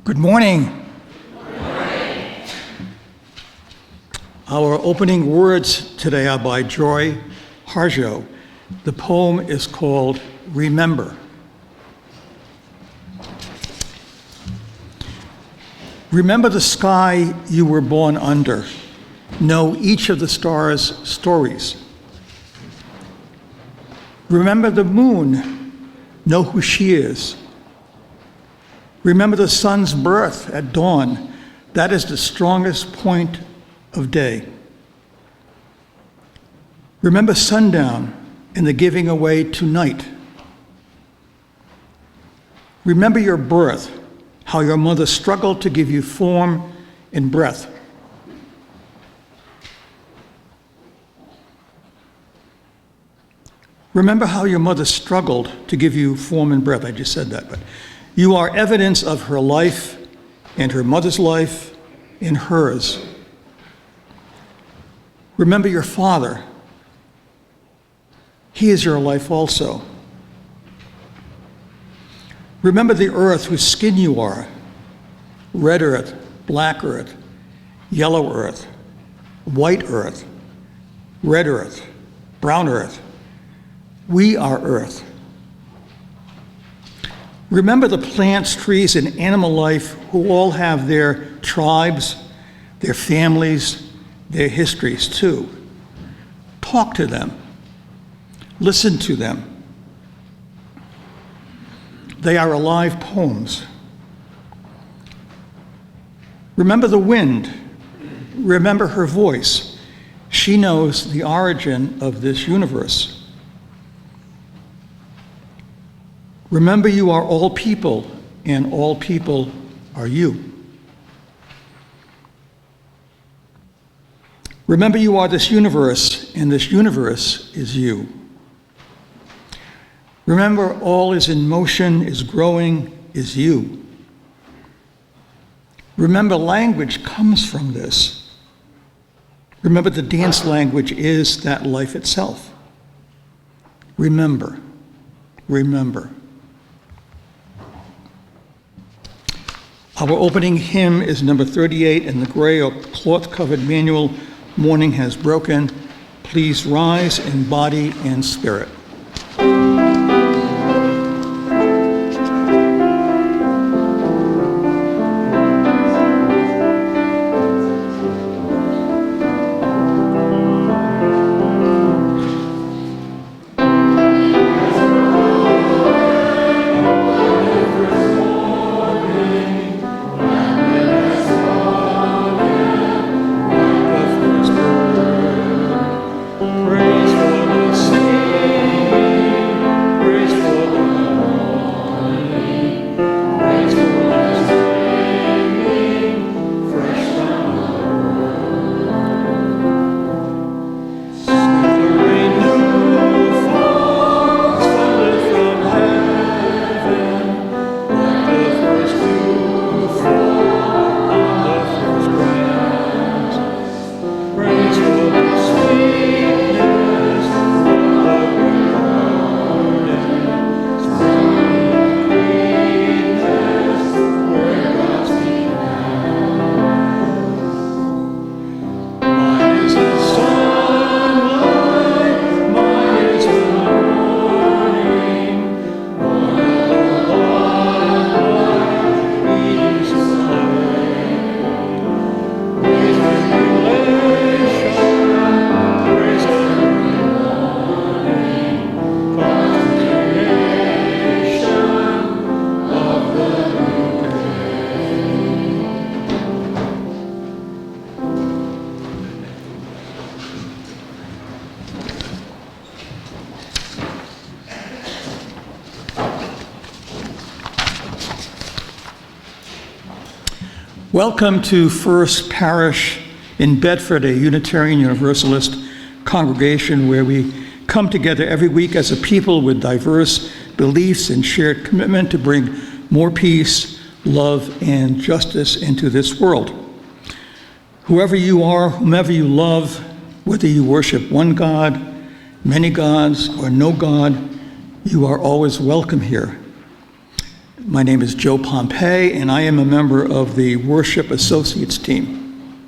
Good morning. Our opening words today are by Joy Harjo. The poem is called Remember. Remember the sky you were born under. Know each of the stars' stories. Remember the moon. Know who she is. Remember the sun's birth at dawn. That is the strongest point of day. Remember sundown and the giving away to night. Remember your birth, how your mother struggled to give you form and breath. Remember how your mother struggled to give you form and breath. I just said that, but you are evidence of her life and her mother's life and hers. Remember your father. He is your life also. Remember the earth whose skin you are. Red earth, black earth, yellow earth, white earth, red earth, brown earth. We are earth. Remember the plants, trees, and animal life who all have their tribes, their families, their histories too. Talk to them. Listen to them. They are alive poems. Remember the wind. Remember her voice. She knows the origin of this universe. Remember you are all people, and all people are you. Remember you are this universe, and this universe is you. Remember all is in motion, is growing, is you. Remember language comes from this. Remember the dance language is that life itself. Remember, remember. Our opening hymn is number 38 in the gray or cloth-covered manual, Morning Has Broken. Please rise in body and spirit. Welcome to First Parish in Bedford, a Unitarian Universalist congregation where we come together every week as a people with diverse beliefs and shared commitment to bring more peace, love, and justice into this world. Whoever you are, whomever you love, whether you worship one God, many gods, or no God, you are always welcome here. My name is Joe Pompey, and I am a member of the Worship Associates team.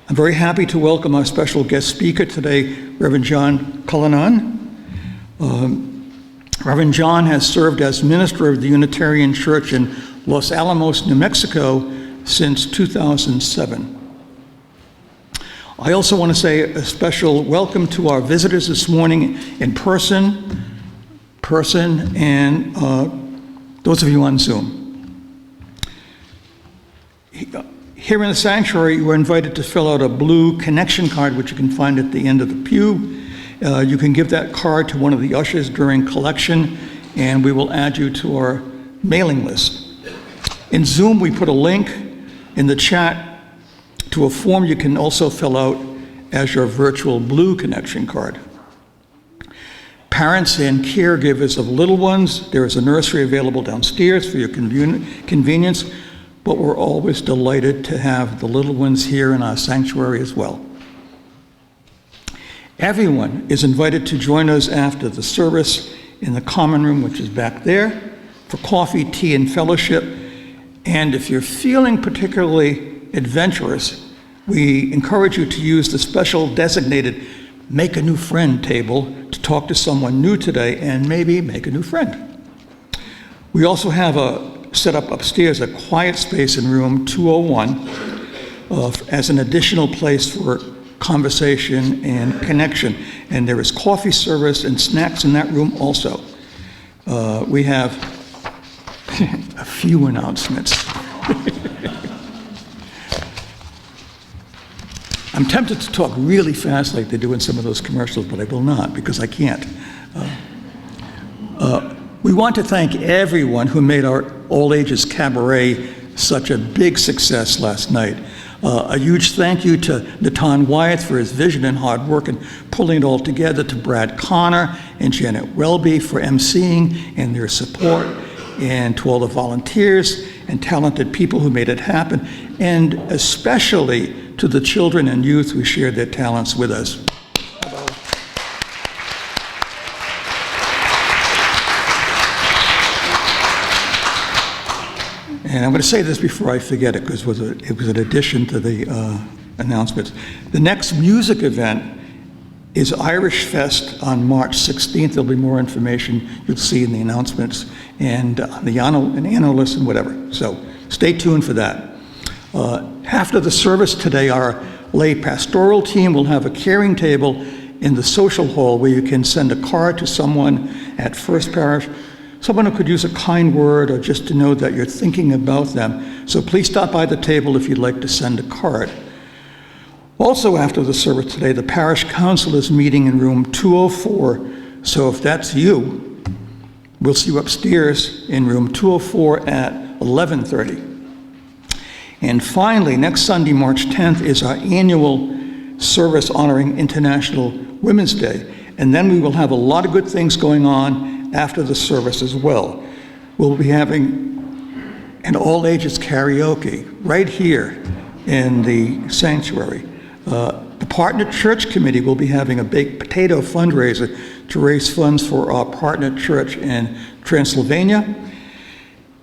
I'm very happy to welcome our special guest speaker today, Reverend John Cullinan. Reverend John has served as minister of the Unitarian Church in Los Alamos, New Mexico since 2007. I also want to say a special welcome to our visitors this morning in person, and those of you on Zoom. Here in the sanctuary, you are invited to fill out a blue connection card, which you can find at the end of the pew. You can give that card to one of the ushers during collection, and we will add you to our mailing list. In Zoom, we put a link in the chat to a form you can also fill out as your virtual blue connection card. Parents and caregivers of little ones, there is a nursery available downstairs for your convenience, but we're always delighted to have the little ones here in our sanctuary as well. Everyone is invited to join us after the service in the common room, which is back there, for coffee, tea, and fellowship. And if you're feeling particularly adventurous, we encourage you to use the special designated Make a New Friend table to talk to someone new today and maybe make a new friend. We also have set up upstairs a quiet space in room 201 as an additional place for conversation and connection. And there is coffee service and snacks in that room also. We have a few announcements. I'm tempted to talk really fast like they do in some of those commercials, but I will not because I can't. We want to thank everyone who made our All Ages Cabaret such a big success last night. A huge thank you to Natan Wyeth for his vision and hard work in pulling it all together, to Brad Connor and Janet Welby for emceeing and their support, and to all the volunteers and talented people who made it happen, and especially to the children and youth who shared their talents with us. And I'm going to say this before I forget it, because it was an addition to the announcements. The next music event is Irish Fest on March 16th. There'll be more information you'll see in the announcements and the annual list and whatever. So stay tuned for that. After the service today, our lay pastoral team will have a caring table in the social hall where you can send a card to someone at First Parish, someone who could use a kind word or just to know that you're thinking about them. So please stop by the table if you'd like to send a card. Also after the service today, the parish council is meeting in room 204. So if that's you, we'll see you upstairs in room 204 at 11:30. And finally, next Sunday, March 10th, is our annual service honoring International Women's Day. And then we will have a lot of good things going on after the service as well. We'll be having an all ages karaoke right here in the sanctuary. The Partner Church Committee will be having a baked potato fundraiser to raise funds for our partner church in Transylvania.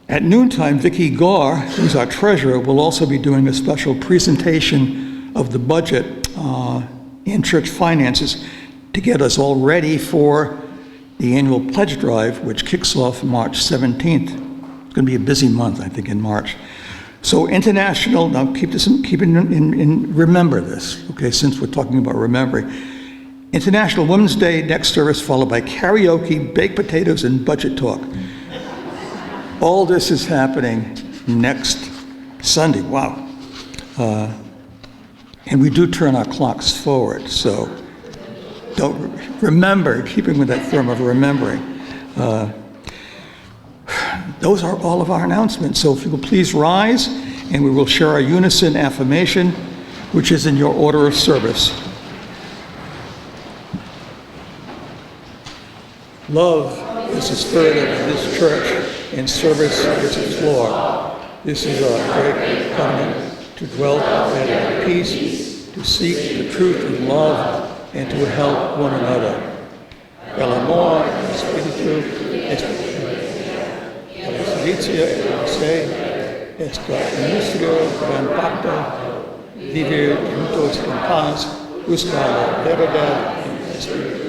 At noontime, Vicki Garr, who's our treasurer, will also be doing a special presentation of the budget and church finances to get us all ready for the annual pledge drive, which kicks off March 17th. It's going to be a busy month, I think, in March. So international, now remember this, okay, since we're talking about remembering. International Women's Day, next service, followed by karaoke, baked potatoes, and budget talk. All this is happening next Sunday, wow. And we do turn our clocks forward, so don't remember, keeping with that theme of remembering. Those are all of our announcements. So if you will please rise, and we will share our unison affirmation, which is in your order of service. Love is the spirit of this church, and service is its law. This is our great covenant, to dwell together in peace, to seek the truth in love, and to help one another. El amor, espíritu, Alicia se esta industria gran pacto vivir juntos en paz, buscar la verdad en el espíritu.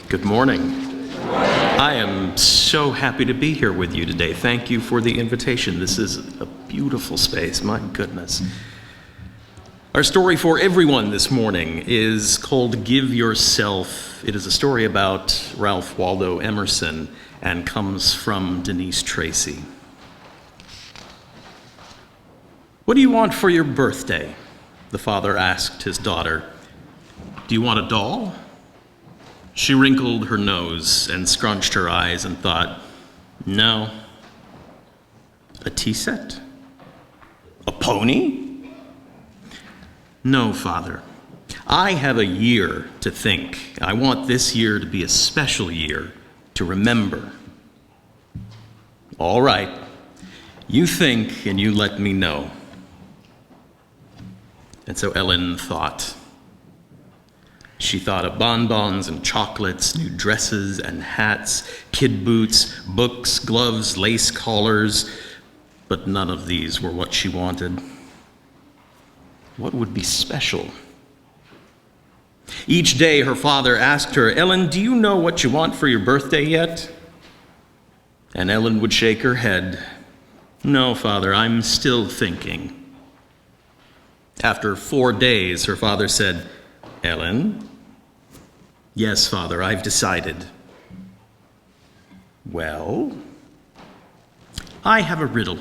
Good morning. I am so happy to be here with you today. Thank you for the invitation. This is a beautiful space, my goodness. Our story for everyone this morning is called Give Yourself. It is a story about Ralph Waldo Emerson and comes from Denise Tracy. What do you want for your birthday? The father asked his daughter. Do you want a doll? She wrinkled her nose and scrunched her eyes and thought, no. A tea set? A pony? No, Father. I have a year to think. I want this year to be a special year to remember. All right. You think and you let me know. And so Ellen thought. She thought of bonbons and chocolates, new dresses and hats, kid boots, books, gloves, lace collars, but none of these were what she wanted. What would be special? Each day her father asked her, Ellen, do you know what you want for your birthday yet? And Ellen would shake her head. No, Father, I'm still thinking. After 4 days, her father said, Ellen? Yes, Father, I've decided. Well, I have a riddle.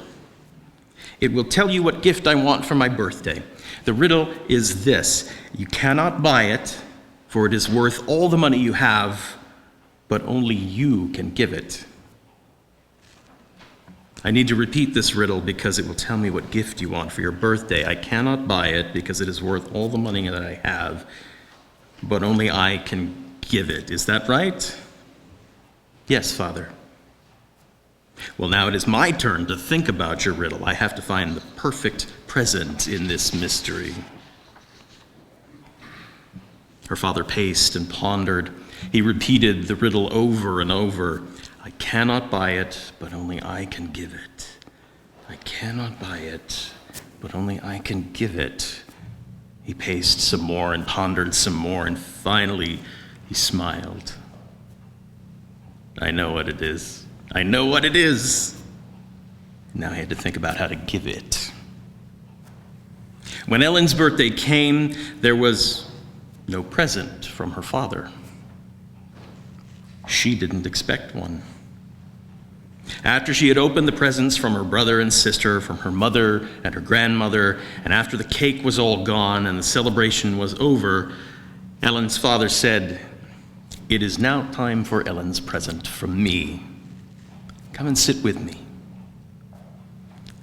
It will tell you what gift I want for my birthday. The riddle is this. You cannot buy it, for it is worth all the money you have, but only you can give it. I need to repeat this riddle because it will tell me what gift you want for your birthday. I cannot buy it because it is worth all the money that I have, but only I can give it. Is that right? Yes, Father. Well, now it is my turn to think about your riddle. I have to find the perfect present in this mystery. Her father paced and pondered. He repeated the riddle over and over. I cannot buy it, but only I can give it. I cannot buy it, but only I can give it. He paced some more and pondered some more, and finally he smiled. I know what it is. I know what it is. Now he had to think about how to give it. When Ellen's birthday came, there was no present from her father. She didn't expect one. After she had opened the presents from her brother and sister, from her mother and her grandmother, and after the cake was all gone and the celebration was over, Ellen's father said, It is now time for Ellen's present from me. Come and sit with me.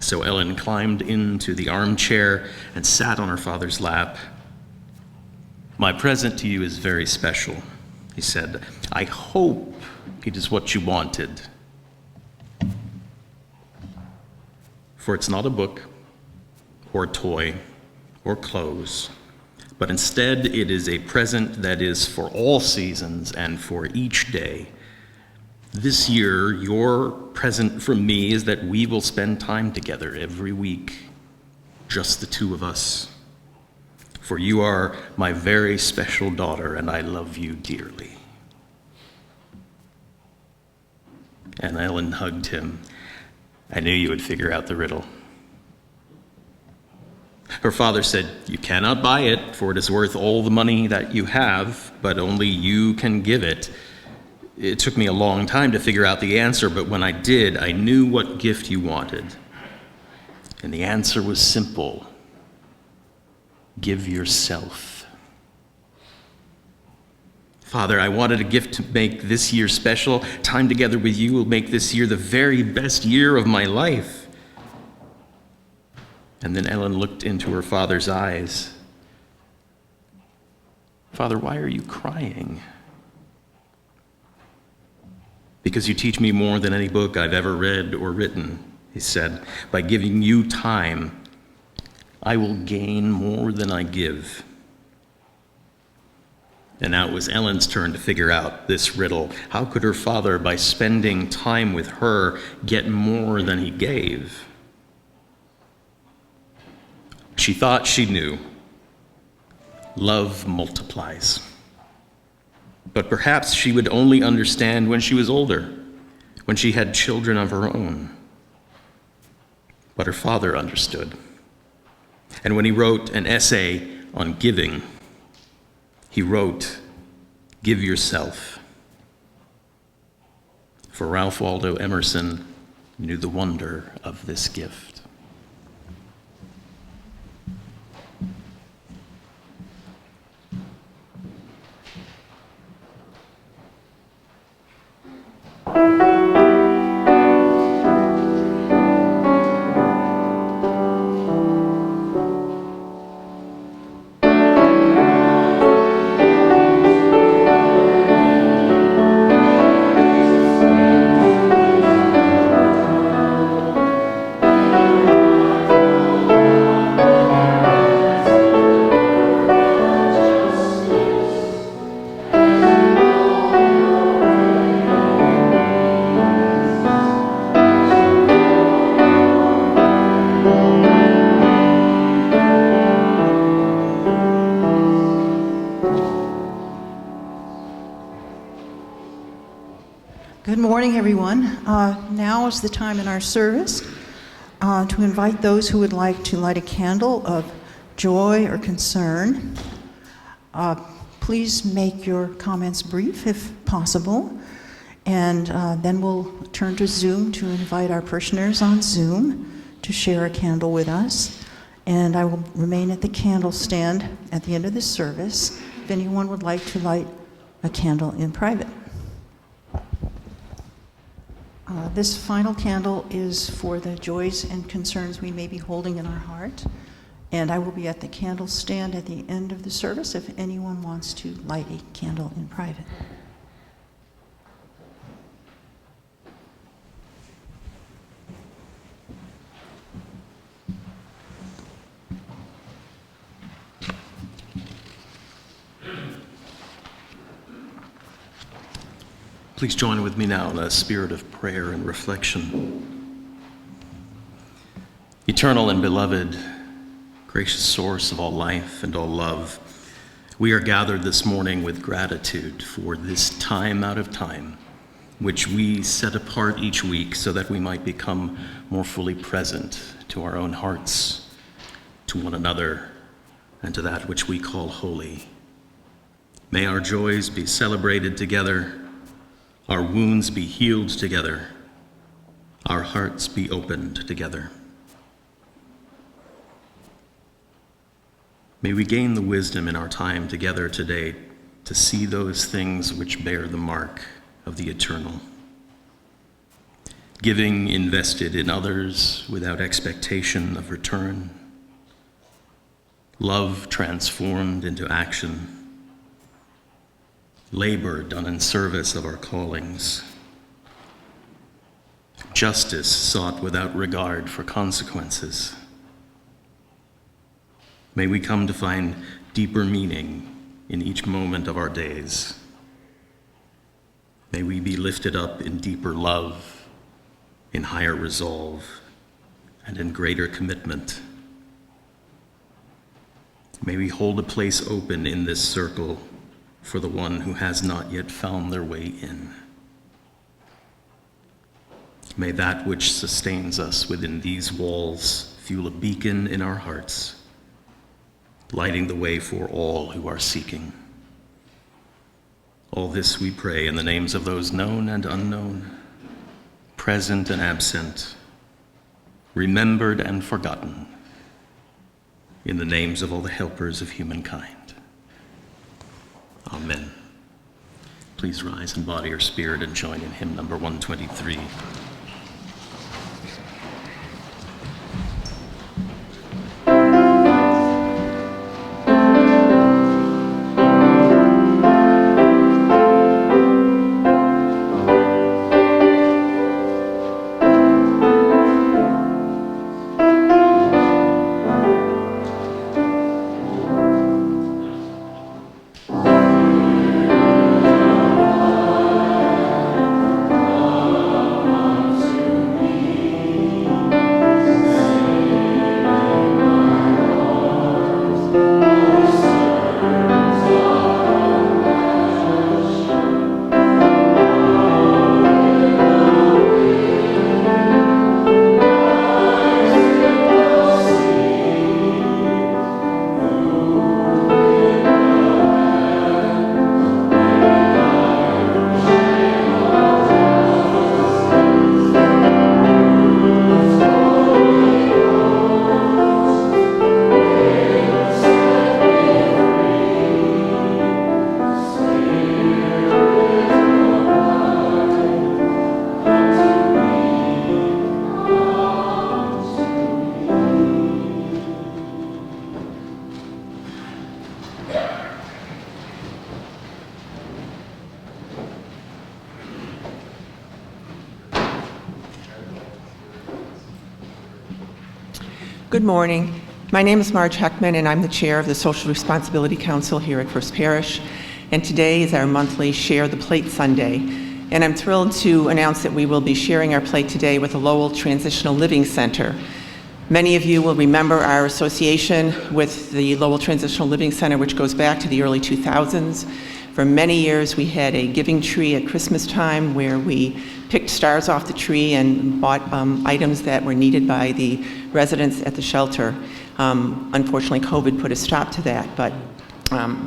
So Ellen climbed into the armchair and sat on her father's lap. My present to you is very special, he said. I hope it is what you wanted. For it's not a book, or a toy, or clothes, but instead it is a present that is for all seasons and for each day. This year, your present from me is that we will spend time together every week, just the two of us. For you are my very special daughter, and I love you dearly. And Ellen hugged him. I knew you would figure out the riddle. Her father said, You cannot buy it, for it is worth all the money that you have, but only you can give it. It took me a long time to figure out the answer, but when I did, I knew what gift you wanted. And the answer was simple. Give yourself. Father, I wanted a gift to make this year special. Time together with you will make this year the very best year of my life. And then Ellen looked into her father's eyes. Father, why are you crying? because you teach me more than any book I've ever read or written, he said. By giving you time, I will gain more than I give. And now it was Ellen's turn to figure out this riddle. How could her father, by spending time with her, get more than he gave? She thought she knew. Love multiplies. But perhaps she would only understand when she was older, when she had children of her own. But her father understood. And when he wrote an essay on giving, he wrote, "Give yourself." For Ralph Waldo Emerson knew the wonder of this gift. Good morning, everyone. Now is the time in our service to invite those who would like to light a candle of joy or concern. Please make your comments brief if possible, and then we'll turn to Zoom to invite our parishioners on Zoom to share a candle with us. And I will remain at the candle stand at the end of the service if anyone would like to light a candle in private. This final candle is for the joys and concerns we may be holding in our heart. And I will be at the candle stand at the end of the service if anyone wants to light a candle in private. Please join with me now in a spirit of prayer and reflection. Eternal and beloved, gracious source of all life and all love, we are gathered this morning with gratitude for this time out of time, which we set apart each week so that we might become more fully present to our own hearts, to one another, and to that which we call holy. May our joys be celebrated together, our wounds be healed together, our hearts be opened together. May we gain the wisdom in our time together today to see those things which bear the mark of the eternal. Giving invested in others without expectation of return. Love transformed into action. Labor done in service of our callings. Justice sought without regard for consequences. May we come to find deeper meaning in each moment of our days. May we be lifted up in deeper love, in higher resolve, and in greater commitment. May we hold a place open in this circle for the one who has not yet found their way in. May that which sustains us within these walls fuel a beacon in our hearts, lighting the way for all who are seeking. All this we pray in the names of those known and unknown, present and absent, remembered and forgotten, in the names of all the helpers of humankind. Amen. Please rise in body or spirit and join in hymn number 123. Good morning. My name is Marge Heckman, and I'm the chair of the Social Responsibility Council here at First Parish. And today is our monthly Share the Plate Sunday. And I'm thrilled to announce that we will be sharing our plate today with the Lowell Transitional Living Center. Many of you will remember our association with the Lowell Transitional Living Center, which goes back to the early 2000s. For many years, we had a giving tree at Christmas time where we picked stars off the tree and bought items that were needed by the residents at the shelter. Unfortunately, COVID put a stop to that, but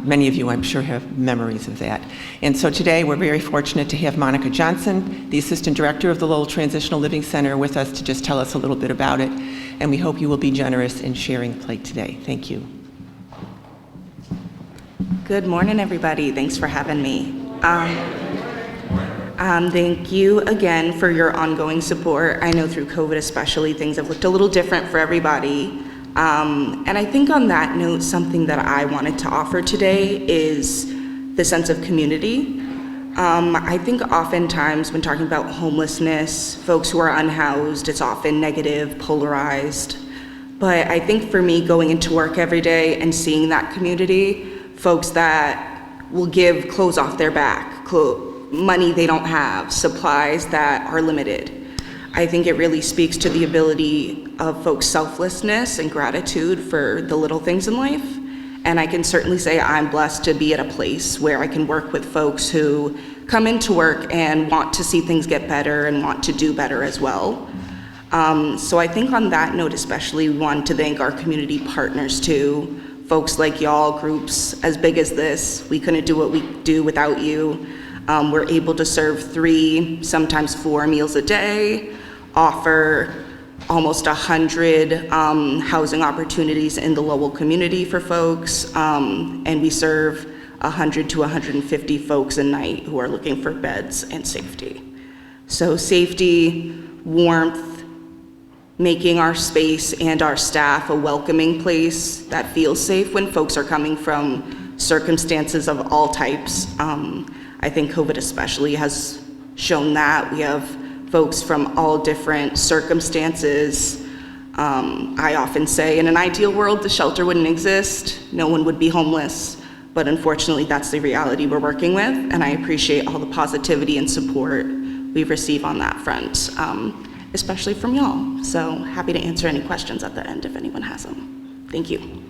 many of you, I'm sure, have memories of that. And so today, we're very fortunate to have Monica Johnson, the Assistant Director of the Lowell Transitional Living Center, with us to just tell us a little bit about it. And we hope you will be generous in sharing the plate today. Thank you. Good morning, everybody. Thanks for having me. Thank you again for your ongoing support. I know through COVID especially, things have looked a little different for everybody. And I think on that note, something that I wanted to offer today is the sense of community. I think oftentimes when talking about homelessness, folks who are unhoused, it's often negative, polarized. But I think for me, going into work every day and seeing that community, folks that will give clothes off their back, money they don't have, supplies that are limited. I think it really speaks to the ability of folks' selflessness and gratitude for the little things in life. And I can certainly say I'm blessed to be at a place where I can work with folks who come into work and want to see things get better and want to do better as well. So I think on that note especially, we want to thank our community partners too. Folks like y'all, groups as big as this, we couldn't do what we do without you. We're able to serve 3, sometimes 4 meals a day, offer almost 100 housing opportunities in the Lowell community for folks, and we serve 100 to 150 folks a night who are looking for beds and safety. So safety, warmth, making our space and our staff a welcoming place that feels safe when folks are coming from circumstances of all types. I think COVID especially has shown that. We have folks from all different circumstances. I often say in an ideal world, the shelter wouldn't exist. No one would be homeless. But unfortunately, that's the reality we're working with. And I appreciate all the positivity and support we receive on that front, especially from y'all. So happy to answer any questions at the end if anyone has them. Thank you.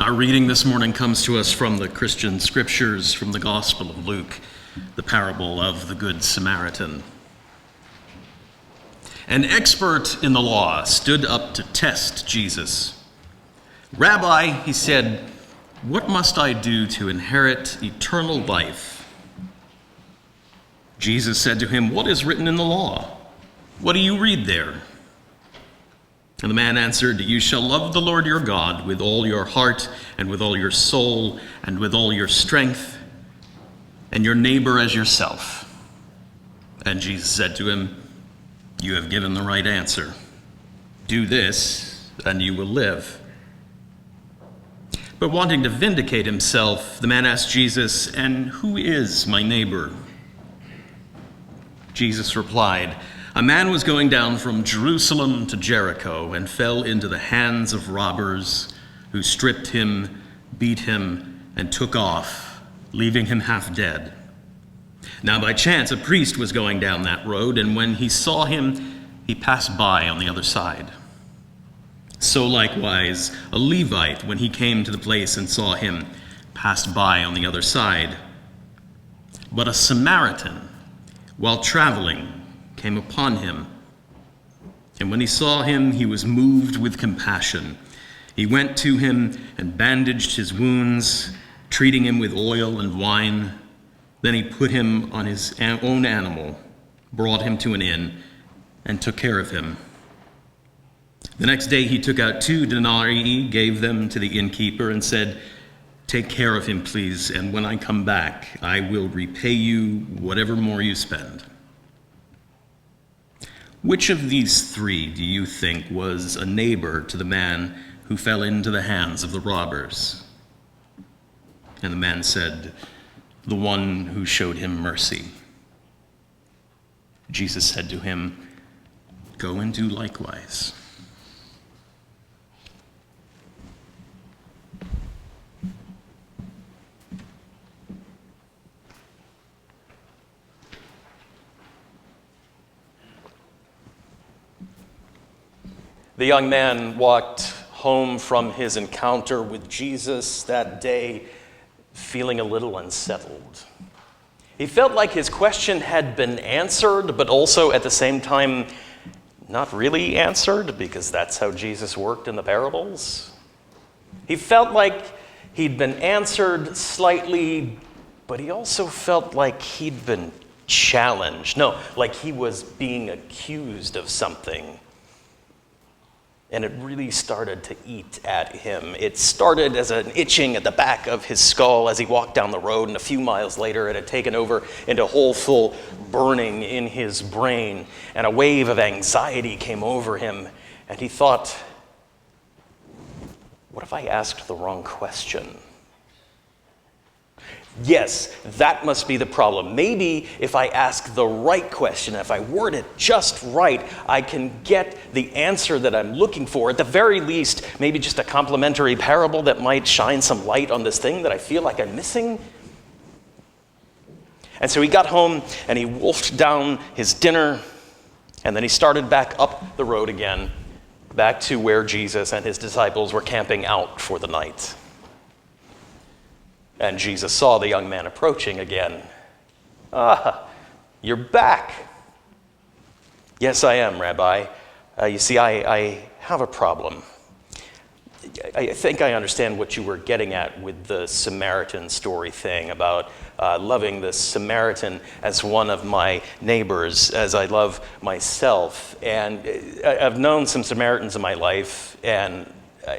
Our reading this morning comes to us from the Christian scriptures, from the Gospel of Luke, the parable of the Good Samaritan. An expert in the law stood up to test Jesus. "Rabbi," he said, "what must I do to inherit eternal life?" Jesus said to him, "What is written in the law? What do you read there?" And the man answered, "You shall love the Lord your God with all your heart and with all your soul and with all your strength, and your neighbor as yourself." And Jesus said to him, "You have given the right answer. Do this, and you will live." But wanting to vindicate himself, the man asked Jesus, "And who is my neighbor?" Jesus replied, "A man was going down from Jerusalem to Jericho and fell into the hands of robbers who stripped him, beat him, and took off, leaving him half dead. Now by chance a priest was going down that road, and when he saw him, he passed by on the other side. So likewise a Levite, when he came to the place and saw him, passed by on the other side. But a Samaritan, while traveling, came upon him. And when he saw him, he was moved with compassion. He went to him and bandaged his wounds, treating him with oil and wine. Then he put him on his own animal, brought him to an inn, and took care of him. The next day he took out 2 denarii, gave them to the innkeeper, and said, "Take care of him, please, and when I come back, I will repay you whatever more you spend." Which of these 3 do you think was a neighbor to the man who fell into the hands of the robbers? And the man said, "The one who showed him mercy." Jesus said to him, "Go and do likewise." The young man walked home from his encounter with Jesus that day feeling a little unsettled. He felt like his question had been answered, but also at the same time not really answered, because that's how Jesus worked in the parables. He felt like he'd been answered slightly, but he also felt like he'd been challenged. No, like he was being accused of something. And it really started to eat at him. It started as an itching at the back of his skull as he walked down the road, and a few miles later it had taken over into wholesale burning in his brain, and a wave of anxiety came over him, and he thought, what if I asked the wrong question? Yes, that must be the problem. Maybe if I ask the right question, if I word it just right, I can get the answer that I'm looking for. At the very least, maybe just a complimentary parable that might shine some light on this thing that I feel like I'm missing. And so he got home and he wolfed down his dinner, and then he started back up the road again, back to where Jesus and his disciples were camping out for the night. And Jesus saw the young man approaching again. "Ah, you're back." "Yes, I am, Rabbi. You see, I have a problem. I think I understand what you were getting at with the Samaritan story thing about loving the Samaritan as one of my neighbors, as I love myself. And I've known some Samaritans in my life, and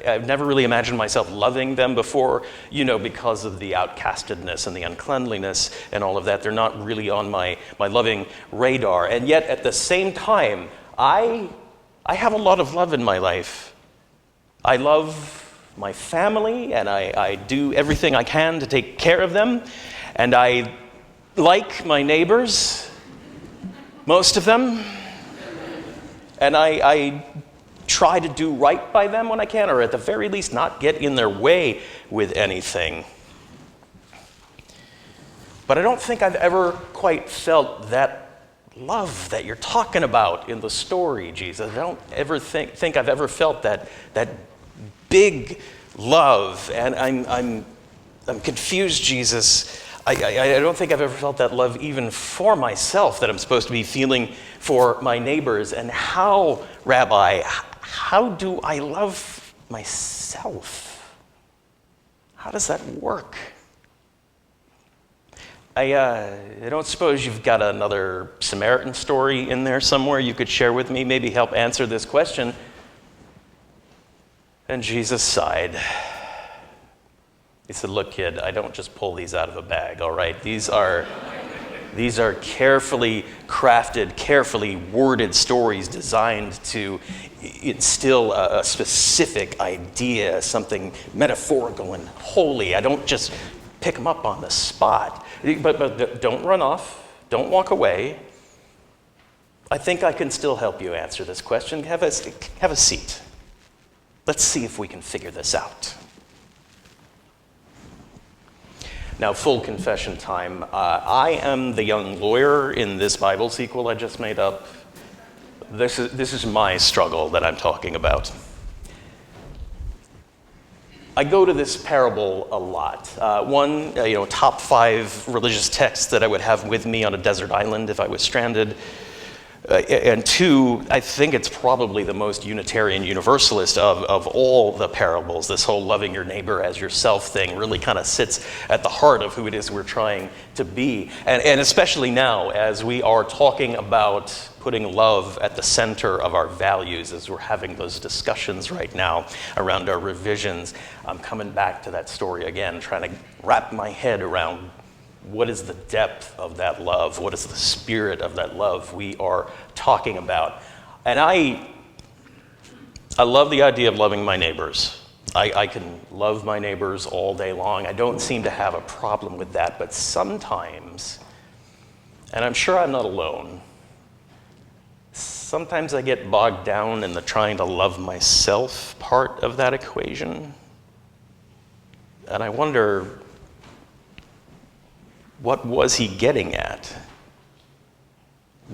I've never really imagined myself loving them before, because of the outcastedness and the uncleanliness and all of that. They're not really on my loving radar. And yet, at the same time, I have a lot of love in my life. I love my family, and I do everything I can to take care of them. And I like my neighbors, most of them. And I try to do right by them when I can, or at the very least not get in their way with anything. But I don't think I've ever quite felt that love that you're talking about in the story, Jesus. I don't ever think I've ever felt that big love. And I'm confused, Jesus. I don't think I've ever felt that love even for myself that I'm supposed to be feeling for my neighbors. And how, Rabbi, how do I love myself? How does that work? I don't suppose you've got another Samaritan story in there somewhere you could share with me, maybe help answer this question. And Jesus sighed. He said, look, kid, I don't just pull these out of a bag, all right? These are carefully crafted, carefully worded stories designed to instill a specific idea, something metaphorical and holy. I don't just pick them up on the spot. But don't run off. Don't walk away. I think I can still help you answer this question. Have a seat. Let's see if we can figure this out. Now, full confession time. I am the young lawyer in this Bible sequel I just made up. This is my struggle that I'm talking about. I go to this parable a lot. One, top 5 religious texts that I would have with me on a desert island if I was stranded. And 2, I think it's probably the most Unitarian Universalist of all the parables. This whole loving your neighbor as yourself thing really kind of sits at the heart of who it is we're trying to be. And especially now, as we are talking about putting love at the center of our values, as we're having those discussions right now around our revisions, I'm coming back to that story again, trying to wrap my head around what is the depth of that love? What is the spirit of that love we are talking about? And I love the idea of loving my neighbors. I can love my neighbors all day long. I don't seem to have a problem with that. But sometimes, and I'm sure I'm not alone, sometimes I get bogged down in the trying to love myself part of that equation. And I wonder, what was he getting at?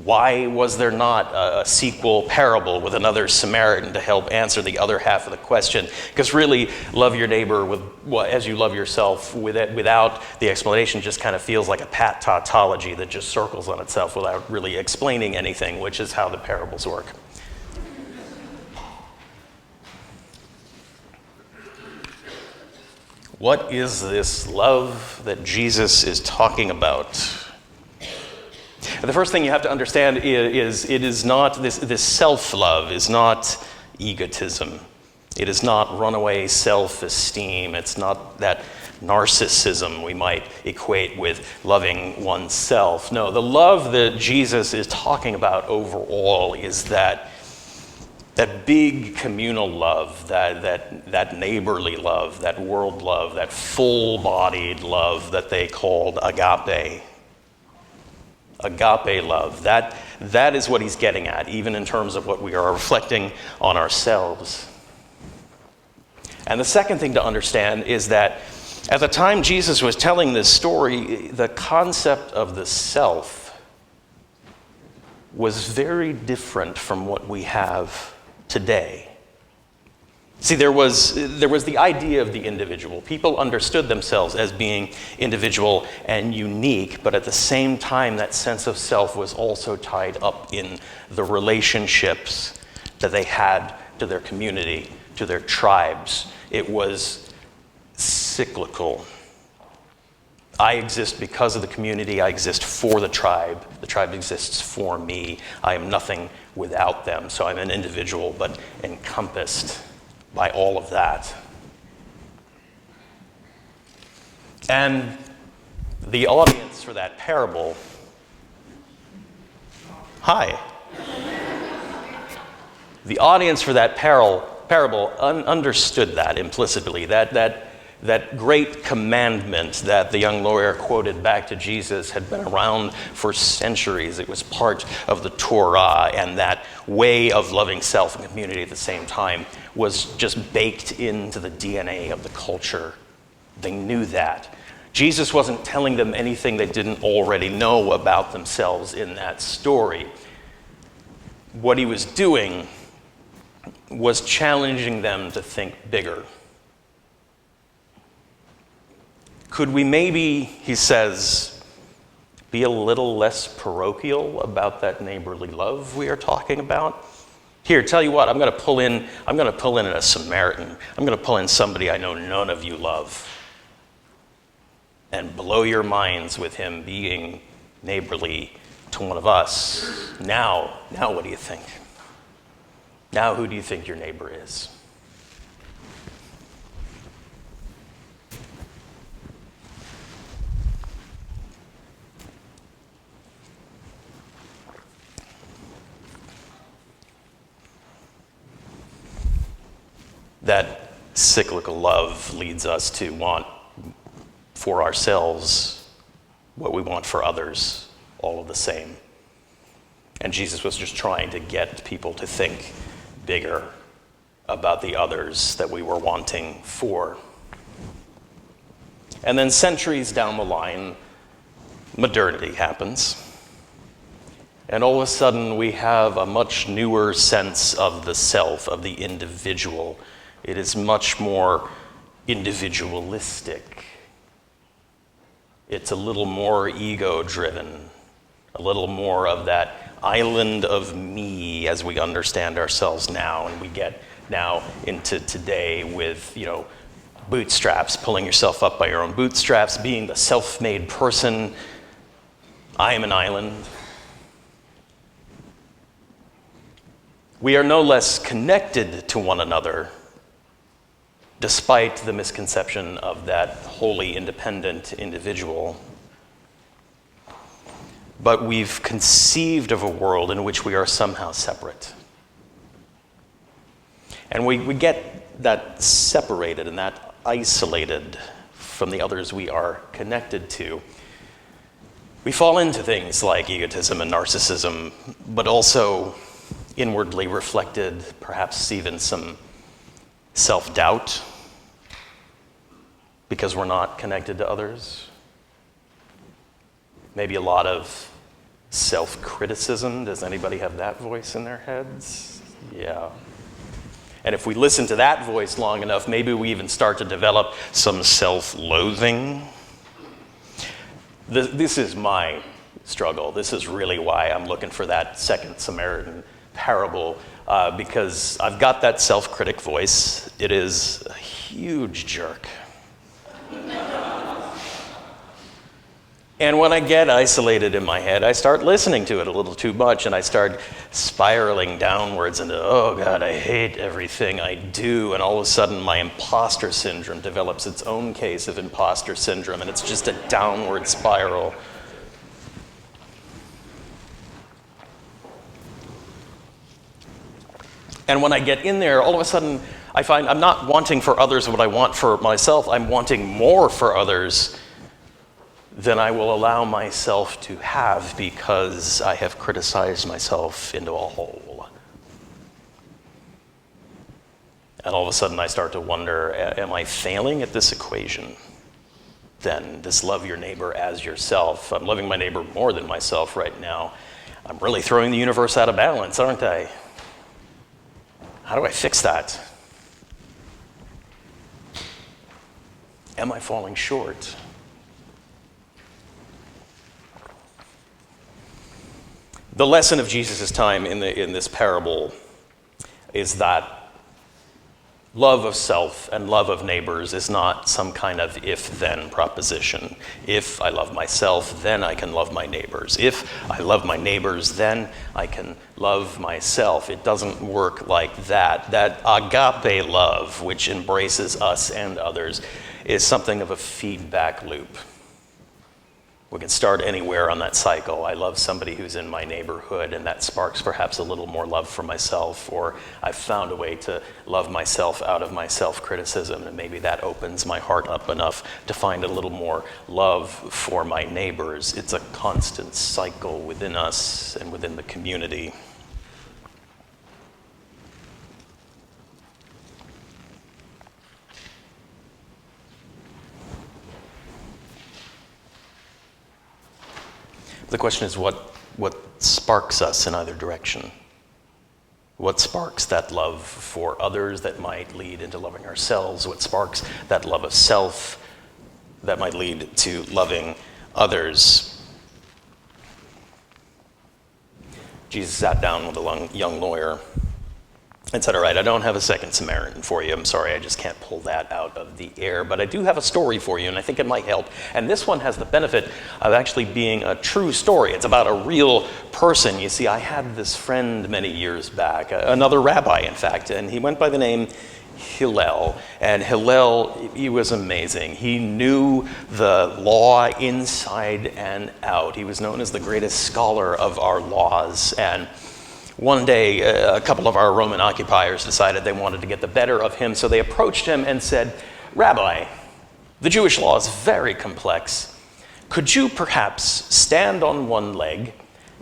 Why was there not a sequel parable with another Samaritan to help answer the other half of the question? Because really, love your neighbor as you love yourself without the explanation just kind of feels like a pat tautology that just circles on itself without really explaining anything, which is how the parables work. What is this love that Jesus is talking about? The first thing you have to understand is it is not, this self-love is not egotism. It is not runaway self-esteem. It's not that narcissism we might equate with loving oneself. No, the love that Jesus is talking about overall is that big communal love, that neighborly love, that world love, that full-bodied love that they called agape. Agape love. That is what he's getting at, even in terms of what we are reflecting on ourselves. And the second thing to understand is that at the time Jesus was telling this story, the concept of the self was very different from what we have today. See, there was the idea of the individual. People understood themselves as being individual and unique, but at the same time, that sense of self was also tied up in the relationships that they had to their community, to their tribes. It was cyclical. I exist because of the community. I exist for the tribe. The tribe exists for me. I am nothing without them. So I'm an individual, but encompassed by all of that. And the audience for that parable, the audience for that parable understood that implicitly, that great commandment that the young lawyer quoted back to Jesus had been around for centuries. It was part of the Torah, and that way of loving self and community at the same time was just baked into the DNA of the culture. They knew that. Jesus wasn't telling them anything they didn't already know about themselves in that story. What he was doing was challenging them to think bigger. Could we maybe, he says, be a little less parochial about that neighborly love we are talking about? Here, tell you what, I'm going to pull in a Samaritan. I'm going to pull in somebody I know none of you love, and blow your minds with him being neighborly to one of us. Now what do you think? Now who do you think your neighbor is? That cyclical love leads us to want for ourselves what we want for others, all of the same. And Jesus was just trying to get people to think bigger about the others that we were wanting for. And then centuries down the line, modernity happens. And all of a sudden, we have a much newer sense of the self, of the individual. It is much more individualistic. It's a little more ego-driven, a little more of that island of me as we understand ourselves now. And we get now into today with, bootstraps, pulling yourself up by your own bootstraps, being the self-made person. I am an island. We are no less connected to one another, despite the misconception of that wholly independent individual. But we've conceived of a world in which we are somehow separate. And we get that separated and that isolated from the others we are connected to. We fall into things like egotism and narcissism, but also inwardly reflected, perhaps even some self-doubt because we're not connected to others. Maybe a lot of self-criticism. Does anybody have that voice in their heads? Yeah. And if we listen to that voice long enough, maybe we even start to develop some self-loathing. This is my struggle. This is really why I'm looking for that second Samaritan parable, because I've got that self-critic voice. It is a huge jerk. And when I get isolated in my head, I start listening to it a little too much, and I start spiraling downwards into, oh God, I hate everything I do. And all of a sudden, my imposter syndrome develops its own case of imposter syndrome, and it's just a downward spiral. And when I get in there, all of a sudden, I find I'm not wanting for others what I want for myself. I'm wanting more for others than I will allow myself to have because I have criticized myself into a hole. And all of a sudden, I start to wonder, am I failing at this equation? Then, this love your neighbor as yourself. I'm loving my neighbor more than myself right now. I'm really throwing the universe out of balance, aren't I? How do I fix that? Am I falling short? The lesson of Jesus' time in this parable is that love of self and love of neighbors is not some kind of if-then proposition. If I love myself, then I can love my neighbors. If I love my neighbors, then I can love myself. It doesn't work like that. That agape love, which embraces us and others, is something of a feedback loop. We can start anywhere on that cycle. I love somebody who's in my neighborhood, and that sparks perhaps a little more love for myself, or I've found a way to love myself out of my self-criticism, and maybe that opens my heart up enough to find a little more love for my neighbors. It's a constant cycle within us and within the community. The question is what sparks us in either direction? What sparks that love for others that might lead into loving ourselves? What sparks that love of self that might lead to loving others. Jesus sat down with a young lawyer and said, all right, I don't have a second Samaritan for you. I'm sorry, I just can't pull that out of the air. But I do have a story for you, and I think it might help. And this one has the benefit of actually being a true story. It's about a real person. You see, I had this friend many years back, another rabbi, in fact, and he went by the name Hillel. And Hillel, he was amazing. He knew the law inside and out. He was known as the greatest scholar of our laws. And one day, a couple of our Roman occupiers decided they wanted to get the better of him, so they approached him and said, Rabbi, the Jewish law is very complex. Could you perhaps stand on one leg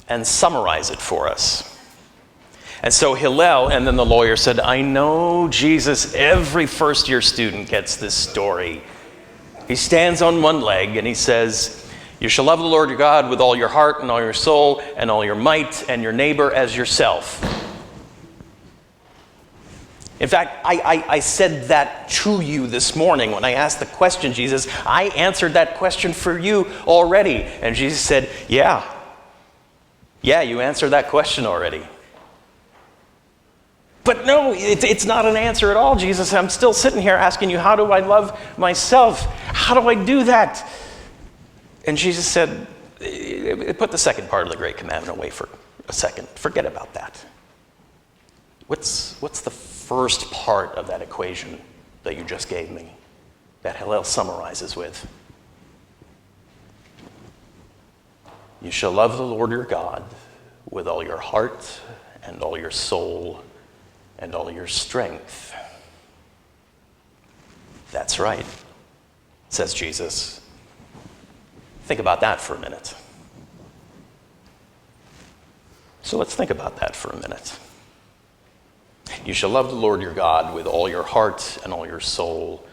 and summarize it for us? And so Hillel, and then the lawyer said, I know, Jesus, every first-year student gets this story. He stands on one leg and he says, you shall love the Lord your God with all your heart and all your soul and all your might, and your neighbor as yourself. In fact, I said that to you this morning when I asked the question, Jesus. I answered that question for you already. And Jesus said, yeah, you answered that question already. But no, it's not an answer at all, Jesus. I'm still sitting here asking you, how do I love myself? How do I do that? And Jesus said, put the second part of the Great Commandment away for a second. Forget about that. What's the first part of that equation that you just gave me that Hillel summarizes with? You shall love the Lord your God with all your heart and all your soul and all your strength. That's right, says Jesus. Think about that for a minute. So let's think about that for a minute. You shall love the Lord your God with all your heart and all your soul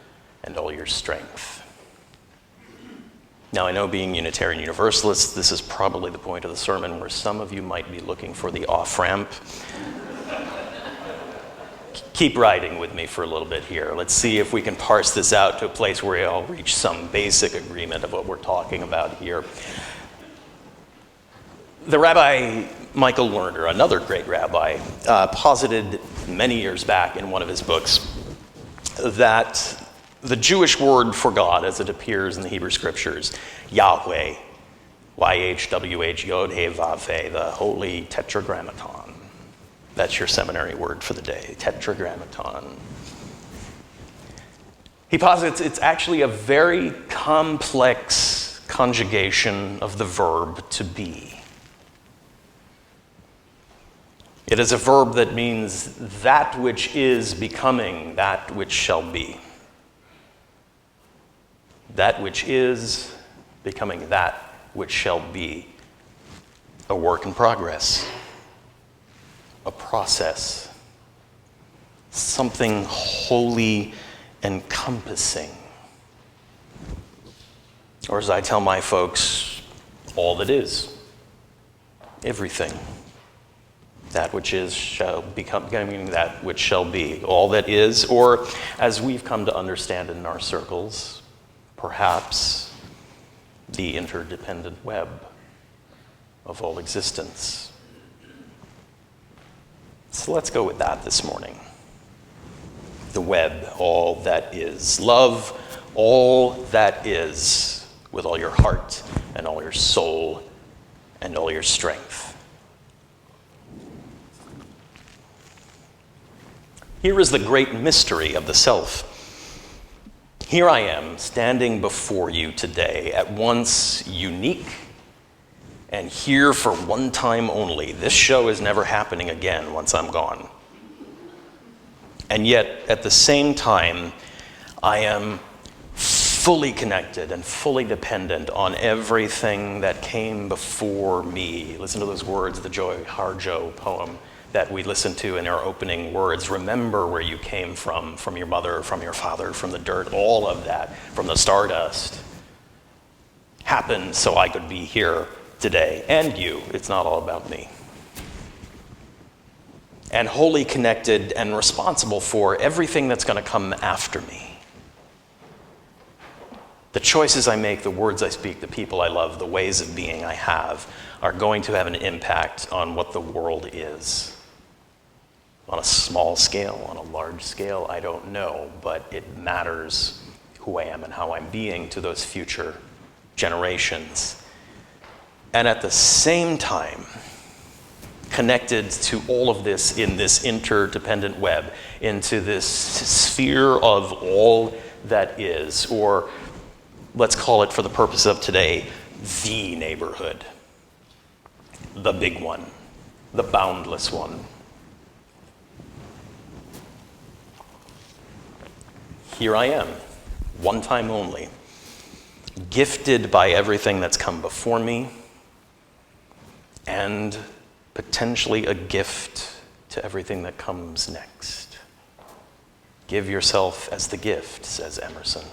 and all your strength. Now, I know being Unitarian Universalists, this is probably the point of the sermon where some of you might be looking for the off-ramp. Keep riding with me for a little bit here. Let's see if we can parse this out to a place where we all reach some basic agreement of what we're talking about here. The Rabbi Michael Lerner, another great rabbi, posited many years back in one of his books that the Jewish word for God, as it appears in the Hebrew Scriptures, Yahweh, YHWH Yod He Vav He, the Holy Tetragrammaton. That's your seminary word for the day, Tetragrammaton. He posits it's actually a very complex conjugation of the verb to be. It is a verb that means that which is becoming that which shall be. That which is becoming that which shall be. A work in progress. A process. Something wholly encompassing. Or as I tell my folks, all that is. Everything. That which is shall become that which shall be. All that is, or as we've come to understand in our circles, perhaps the interdependent web of all existence. So let's go with that this morning. The web, all that is. Love all that is with all your heart and all your soul and all your strength. Here is the great mystery of the self. Here I am, standing before you today, at once unique and here for one time only. This show is never happening again once I'm gone. And yet, at the same time, I am fully connected and fully dependent on everything that came before me. Listen to those words, the Joy Harjo poem that we listened to in our opening words. Remember where you came from your mother, from your father, from the dirt, all of that, from the stardust, happened so I could be here today. And you, it's not all about me. And wholly connected and responsible for everything that's going to come after me. The choices I make, the words I speak, the people I love, the ways of being I have are going to have an impact on what the world is. On a small scale, on a large scale, I don't know, but it matters who I am and how I'm being to those future generations. And at the same time, connected to all of this in this interdependent web, into this sphere of all that is, or let's call it for the purpose of today, the neighborhood, the big one, the boundless one. Here I am, one time only, gifted by everything that's come before me, and potentially a gift to everything that comes next. Give yourself as the gift, says Emerson.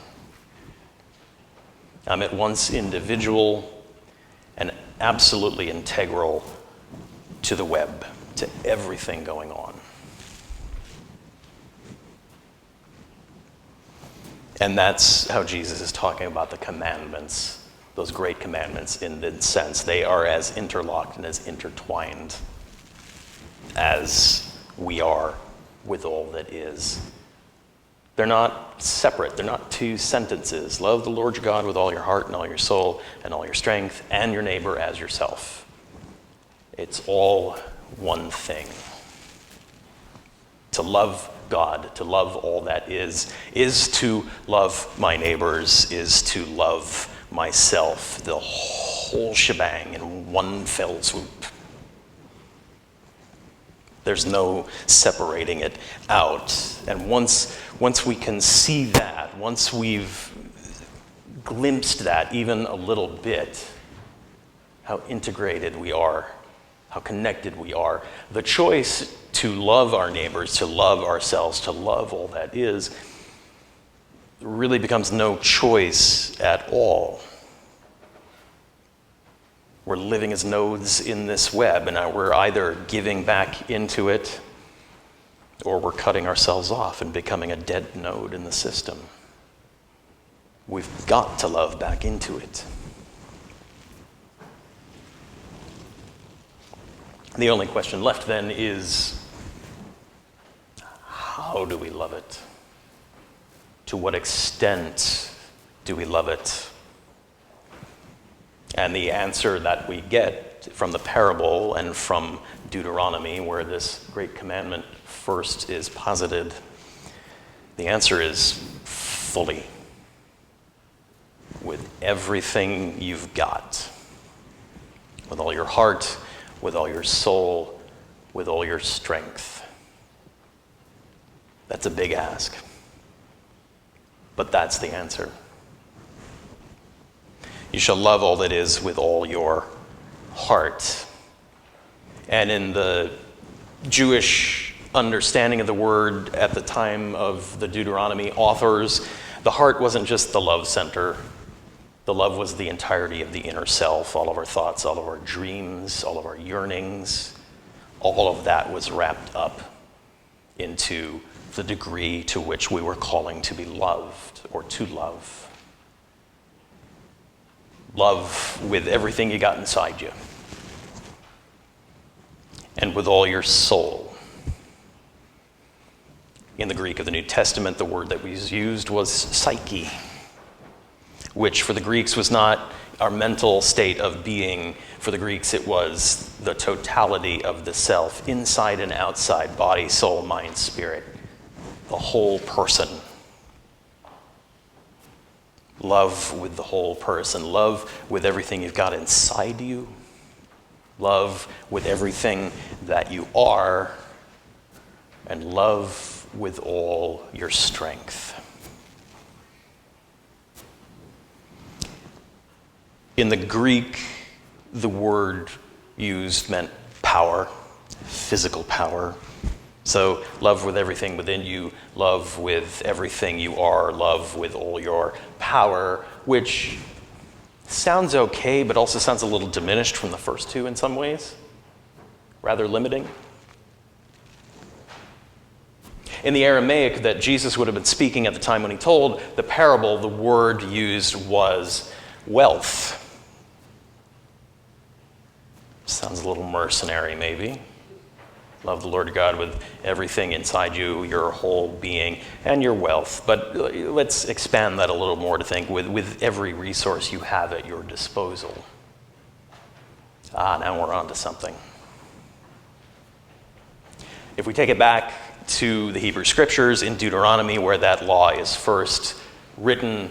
I'm at once individual and absolutely integral to the web, to everything going on. And that's how Jesus is talking about the commandments, those great commandments in the sense they are as interlocked and as intertwined as we are with all that is. They're not separate. They're not two sentences. Love the Lord your God with all your heart and all your soul and all your strength, and your neighbor as yourself. It's all one thing. To love God, to love all that is to love my neighbors, is to love myself, the whole shebang in one fell swoop. There's no separating it out. And once we can see that, once we've glimpsed that even a little bit, how integrated we are, how connected we are, the choice to love our neighbors, to love ourselves, to love all that is, really becomes no choice at all. We're living as nodes in this web, and we're either giving back into it or we're cutting ourselves off and becoming a dead node in the system. We've got to love back into it. The only question left then is, how do we love it? To what extent do we love it? And the answer that we get from the parable and from Deuteronomy, where this great commandment first is posited, the answer is fully, with everything you've got, with all your heart, with all your soul, with all your strength. That's a big ask, but that's the answer. You shall love all that is with all your heart. And in the Jewish understanding of the word at the time of the Deuteronomy authors, the heart wasn't just the love center. The love was the entirety of the inner self, all of our thoughts, all of our dreams, all of our yearnings. All of that was wrapped up into the degree to which we were calling to be loved or to love. Love with everything you got inside you, and with all your soul. In the Greek of the New Testament, the word that was used was psyche, which for the Greeks was not our mental state of being. For the Greeks, it was the totality of the self, inside and outside, body, soul, mind, spirit, the whole person. Love with the whole person. Love with everything you've got inside you. Love with everything that you are. And love with all your strength. In the Greek, the word used meant power, physical power. So love with everything within you, love with everything you are, love with all your power, which sounds okay, but also sounds a little diminished from the first two in some ways, rather limiting. In the Aramaic that Jesus would have been speaking at the time when he told the parable, the word used was wealth. Sounds a little mercenary, maybe. Love the Lord God with everything inside you, your whole being, and your wealth. But let's expand that a little more to think with every resource you have at your disposal. Now we're on to something. If we take it back to the Hebrew Scriptures in Deuteronomy, where that law is first written,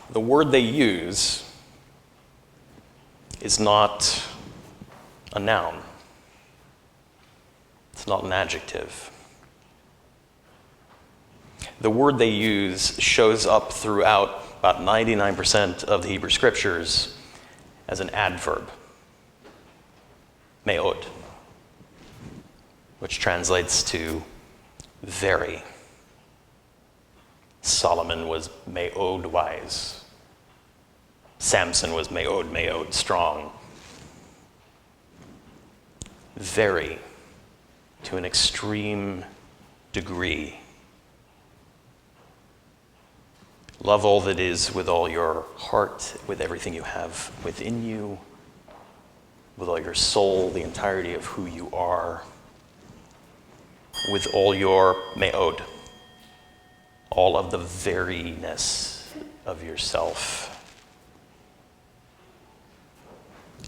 the word they use is not a noun. It's not an adjective. The word they use shows up throughout about 99% of the Hebrew Scriptures as an adverb, me'od, which translates to very. Solomon was me'od wise. Samson was me'od strong. Very, to an extreme degree. Love all that is with all your heart, with everything you have within you, with all your soul, the entirety of who you are, with all your me'od, all of the veriness of yourself.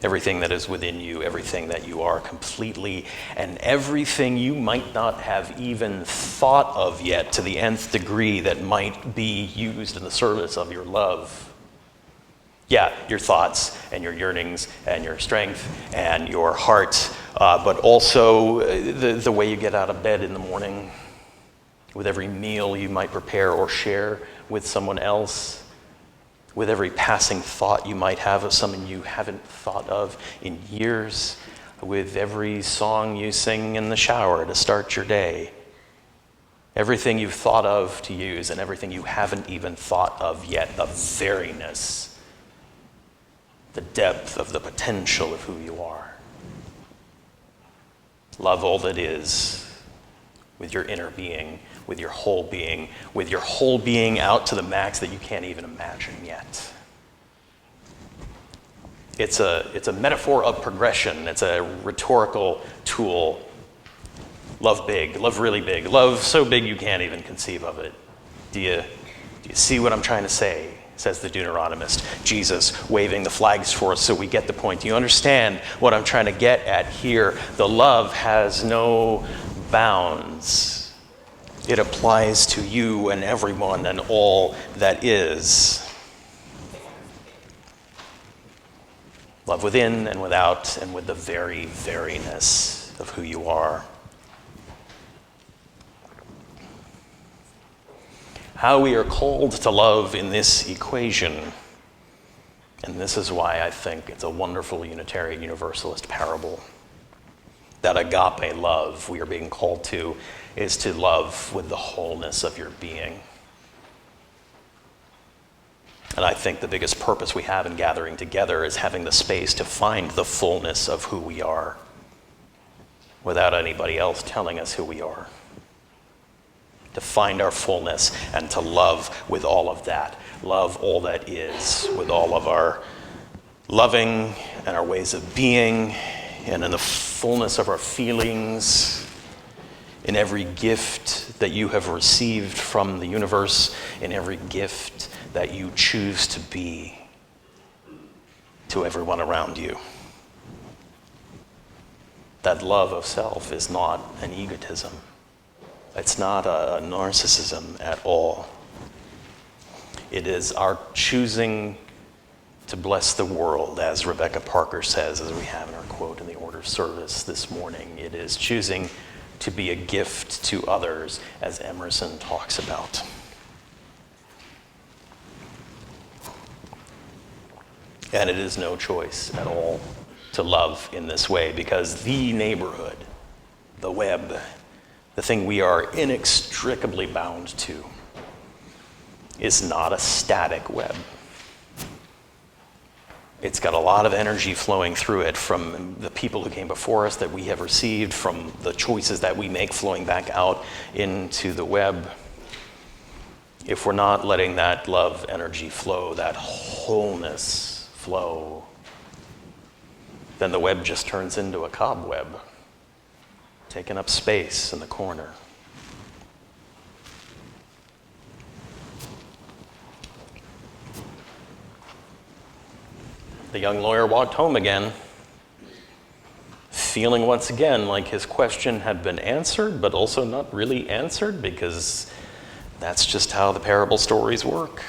Everything that is within you, everything that you are completely, and everything you might not have even thought of yet to the nth degree that might be used in the service of your love. Yeah, your thoughts and your yearnings and your strength and your heart, but also the way you get out of bed in the morning, with every meal you might prepare or share with someone else, with every passing thought you might have of someone you haven't thought of in years, with every song you sing in the shower to start your day, everything you've thought of to use and everything you haven't even thought of yet, the veriness, the depth of the potential of who you are. Love all that is with your inner being, with your whole being out to the max that you can't even imagine yet. It's a metaphor of progression. It's a rhetorical tool. Love big, love really big, love so big you can't even conceive of it. Do you see what I'm trying to say? Says the Deuteronomist. Jesus waving the flags for us so we get the point. Do you understand what I'm trying to get at here? The love has no bounds. It applies to you and everyone and all that is. Love within and without and with the very veriness of who you are. How we are called to love in this equation, and this is why I think it's a wonderful Unitarian Universalist parable. That agape love we are being called to is to love with the wholeness of your being. And I think the biggest purpose we have in gathering together is having the space to find the fullness of who we are without anybody else telling us who we are. To find our fullness and to love with all of that. Love all that is with all of our loving and our ways of being and in the fullness of our feelings, in every gift that you have received from the universe, in every gift that you choose to be to everyone around you. That love of self is not an egotism. It's not a narcissism at all. It is our choosing to bless the world, as Rebecca Parker says, as we have in our quote in the order of service this morning. It is choosing to be a gift to others, as Emerson talks about. And it is no choice at all to love in this way, because the neighborhood, the web, the thing we are inextricably bound to, is not a static web. It's got a lot of energy flowing through it from the people who came before us that we have received, from the choices that we make flowing back out into the web. If we're not letting that love energy flow, that wholeness flow, then the web just turns into a cobweb, taking up space in the corner. The young lawyer walked home again, feeling once again like his question had been answered, but also not really answered, because that's just how the parable stories work.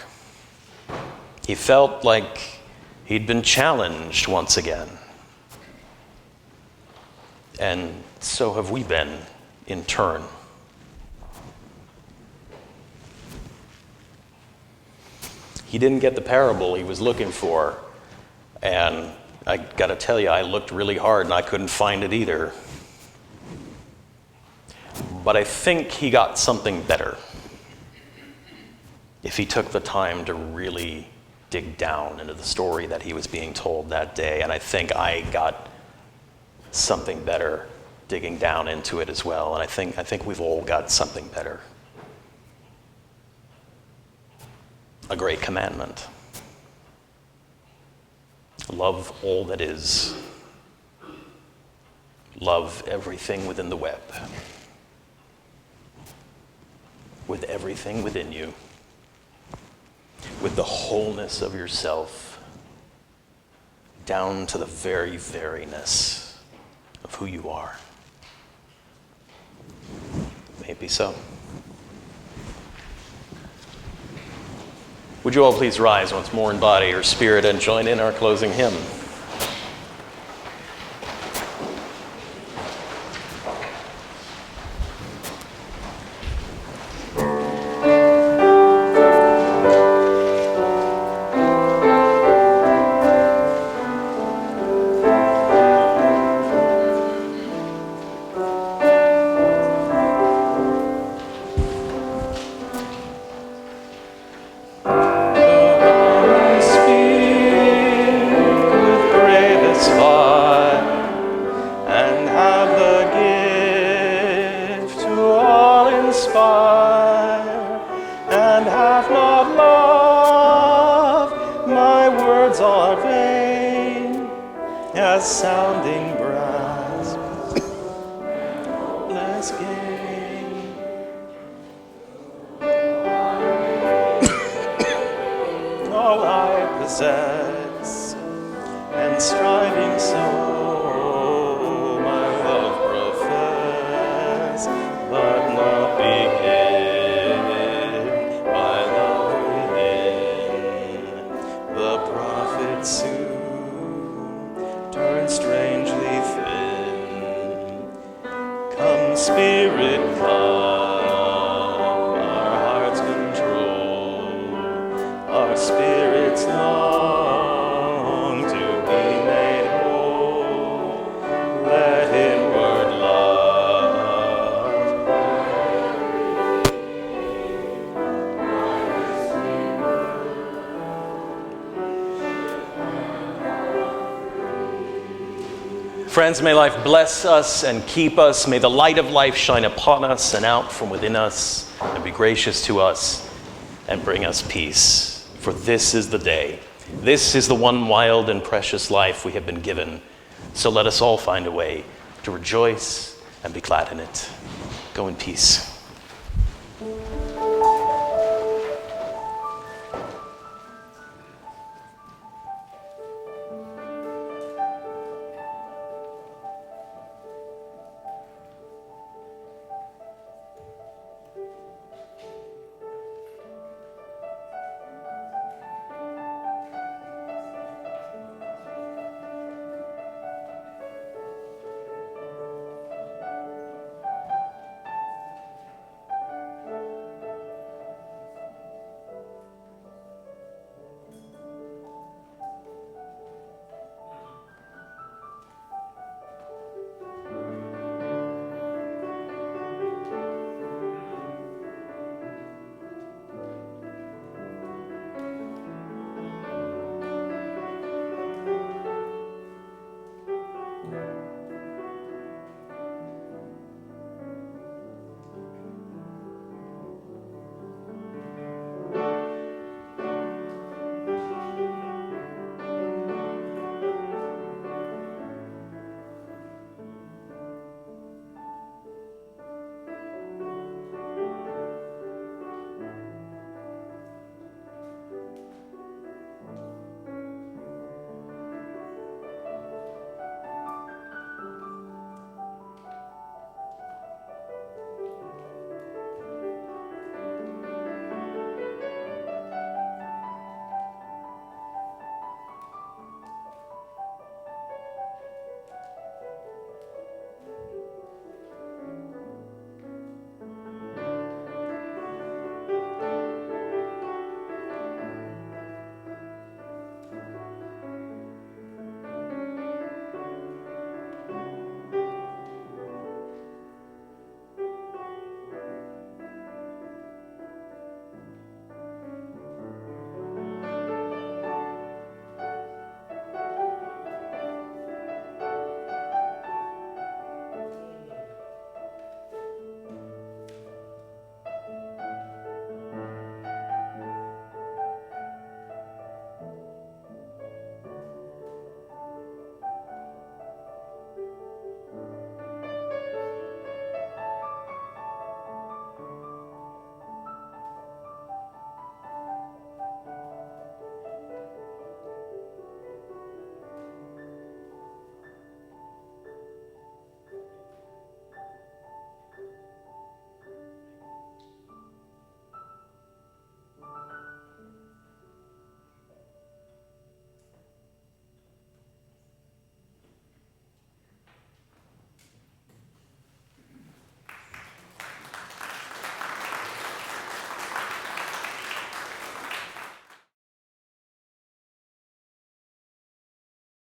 He felt like he'd been challenged once again. And so have we been in turn. He didn't get the parable he was looking for. And I gotta tell you, I looked really hard and I couldn't find it either. But I think he got something better if he took the time to really dig down into the story that he was being told that day. And I think I got something better digging down into it as well. And I think we've all got something better. A great commandment. Love all that is. Love everything within the web. With everything within you. With the wholeness of yourself. Down to the very veriness of who you are. May it be so. Would you all please rise once more in body or spirit and join in our closing hymn? Sounding brass, let's gain. All I possess, and striving so, my love profess, but not begin, my love within, the prophet soon turn strangely thin. Come, Spirit, come, our hearts control. Our spirits long to be made whole. Let inward love Friends, may life bless us and keep us. May the light of life shine upon us and out from within us, and be gracious to us and bring us peace. For this is the day. This is the one wild and precious life we have been given. So let us all find a way to rejoice and be glad in it. Go in peace.